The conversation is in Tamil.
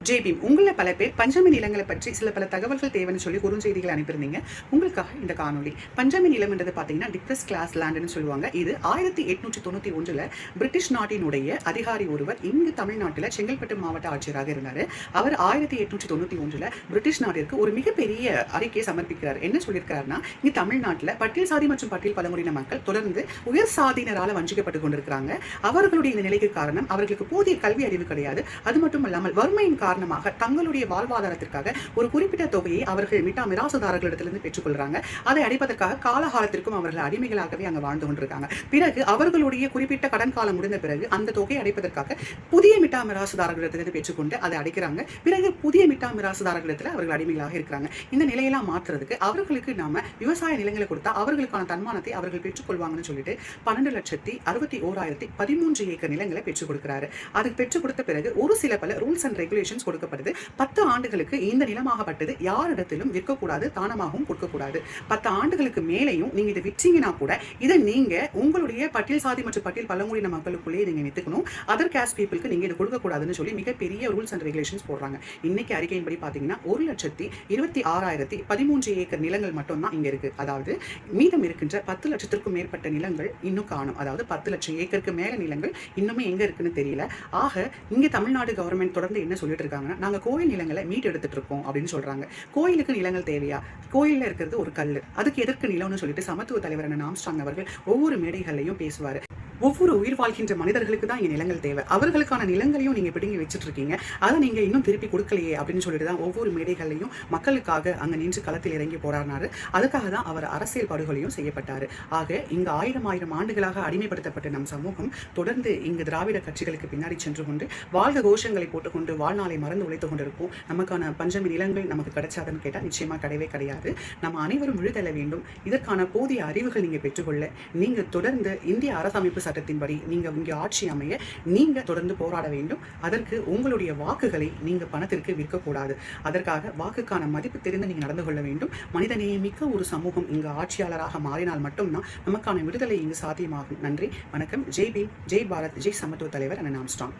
ஜேபி உங்களில் பல பேர் பஞ்சமி நிலங்களை பற்றி சில பல தகவல்கள் தேவைன்னு சொல்லி குறுஞ்செய்திகள் அனுப்பியிருந்தீங்க. உங்களுக்காக இந்த காணொலி. பஞ்சமி நிலம்ன்றது பார்த்தீங்கன்னா டிப்ரஸ் கிளாஸ் லேண்டுன்னு சொல்லுவாங்க. இது 1891 பிரிட்டிஷ் நாட்டினுடைய அதிகாரி ஒருவர் இங்கு தமிழ்நாட்டில் செங்கல்பட்டு மாவட்ட ஆட்சியராக இருந்தார். அவர் 1891 பிரிட்டிஷ் நாட்டிற்கு ஒரு மிகப்பெரிய அறிக்கையை சமர்ப்பிக்கிறார். என்ன சொல்லியிருக்காருன்னா, இங்கு தமிழ்நாட்டில் பட்டியல் சாதி மற்றும் பட்டியல் பழங்குடியின மக்கள் தொடர்ந்து உயர் சாதியினரால் வஞ்சிக்கப்பட்டு கொண்டிருக்கிறாங்க. அவர்களுடைய இந்த நிலைக்கு காரணம் அவர்களுக்கு போதிய கல்வி அறிவு கிடையாது. அது மட்டும் இல்லாமல் வறுமையின் காரணமாக தங்களுடைய வாழ்வாதாரத்திற்காக ஒரு குறிப்பிட்ட தொகையை அவர்கள் மிராசுதாரர்களிடத்திலிருந்து பெற்றுக்கொள்றாங்க. அதை அடைப்பதற்காக காலகாலத்திற்கும் அவர்கள் அடிமைகளாகவே அங்கு வாழ்ந்து கொண்டிருக்காங்க. பிறகு அவர்களுடைய குறிப்பிட்ட கடன் காலம் முடிந்த பிறகு அந்த தொகையை அடைப்பதற்காக புதிய மிராசுதாரர்களிடத்திலிருந்து பெற்றுக்கொண்டு அதை அடைக்கிறாங்க. பிறகு புதிய மிராசுதாரர்களிடத்தில் அவர்கள் அடிமைகளாக இருக்கிறாங்க. இந்த நிலையெல்லாம் மாற்றுறதுக்கு அவர்களுக்கு நாம விவசாய நிலங்களை கொடுத்தா அவர்களுக்கான தன்மானத்தை அவர்கள் பெற்றுக்கொள்வாங்கன்னு சொல்லிட்டு 12,61,013 ஏக்கர் நிலங்களை பெற்றுக் கொடுக்கிறாரு. அதுக்கு பெற்றுக் கொடுத்த பிறகு ஒரு சில பல ரூல்ஸ் அண்ட் ரெகுலேஷன் கொடுக்கப்படுது. 10 ஆண்டுகளுக்கு இந்த நிலமாகப்பட்டது யாரிடத்திலும் விற்கக்கூடாது, தானமாகவும் கொடுக்கக்கூடாது. 10 ஆண்டுகளுக்கு மேலேயும் நீங்க இதை விற்றீங்கன்னா கூட இதை நீங்க உங்களுடைய பட்டியல் சாதி மற்றும் பட்டியல் பழங்குடியின மக்களுக்குள்ளேயே நீங்க வித்துக்கணும். அதர் காஸ்ட் பீப்புளுக்கு நீங்க இதை கொடுக்கக்கூடாதுன்னு சொல்லி மிகப்பெரிய ரூல்ஸ் அண்ட் ரெகுலேஷன்ஸ் போடுறாங்க. இன்னைக்கு அறிக்கையின்படி பாத்தீங்கன்னா 1,26,013 ஏக்கர் நிலங்கள் மட்டும் தான் இங்க இருக்கு. அதாவது மீதம் இருக்கின்ற 10 லட்சத்திற்கும் மேற்பட்ட நிலங்கள் இன்னும் காணும். அதாவது 10 லட்சம் ஏக்கருக்கு மேல நிலங்கள் இன்னுமே எங்க இருக்குன்னு தெரியல. ஆக இங்க தமிழ்நாடு கவர்மெண்ட் தொடர்ந்து என்ன சொல்லிட்டு இருக்காங்கன்னா, நாங்க கோயில் நிலங்களை மீட் எடுத்துட்டு இருக்கோம் அப்படின்னு சொல்றாங்க. கோயிலுக்கு நிலங்கள் தேவையா? கோயில்ல இருக்கிறது ஒரு கல், அதுக்கு எதற்கு நிலம்னு சொல்லிட்டு சமத்துவ தலைவர் ஆம்ஸ்ட்ராங் அவர்கள் ஒவ்வொரு மேடைகள்லையும் பேசுவாரு. ஒவ்வொரு உயிர் வாழ்கின்ற மனிதர்களுக்கு தான் இங்க நிலங்கள் தேவை. அவர்களுக்கான நிலங்களையும் நீங்க பிடுங்கி வச்சுட்டு இருக்கீங்க. அதை நீங்க இன்னும் திருப்பி கொடுக்கலையே அப்படின்னு சொல்லிட்டு தான் ஒவ்வொரு மேடைகள்லையும் மக்களுக்காக அங்க நின்று களத்தில் இறங்கி போராடினாரு. அதுக்காக தான் அவர் அரசியல் படுகொலையும் செய்யப்பட்டாரு. ஆக இங்கு ஆயிரம் ஆண்டுகளாக அடிமைப்படுத்தப்பட்ட நம் சமூகம் தொடர்ந்து இங்கு திராவிட கட்சிகளுக்கு பின்னாடி சென்று கொண்டு வாழ்க கோஷங்களை போட்டுக்கொண்டு வாழ்நாளை மறந்து உழைத்து கொண்டிருப்போம். நமக்கான பஞ்சமி நிலங்கள் நமக்கு கிடைச்சாதுன்னு கேட்டால் நிச்சயமா கிடையவே கிடையாது. நம்ம அனைவரும் விழுதல வேண்டும். இதற்கான போதிய அறிவுகள் நீங்க பெற்றுக்கொள்ள நீங்க தொடர்ந்து இந்திய அரசமைப்பு சட்டத்தின்படி நீங்க இங்கே ஆட்சி அமைய நீங்க தொடர்ந்து போராட வேண்டும். அதற்கு உங்களுடைய வாக்குகளை நீங்க பணத்திற்கு விற்கக்கூடாது. அதற்காக வாக்குக்கான மதிப்பு தெரிந்து நீங்க நடந்து கொள்ள வேண்டும். மனிதநேயமிக்க ஒரு சமூகம் இங்கு ஆட்சியாளராக மாறினால் மட்டும்தான் நமக்கான விடுதலை இங்கு சாத்தியமாகும். நன்றி, வணக்கம். ஜெய் பீம், ஜெய் பாரத், ஜெய் சமத்துவ தலைவர் ஆம்ஸ்ட்ராங்.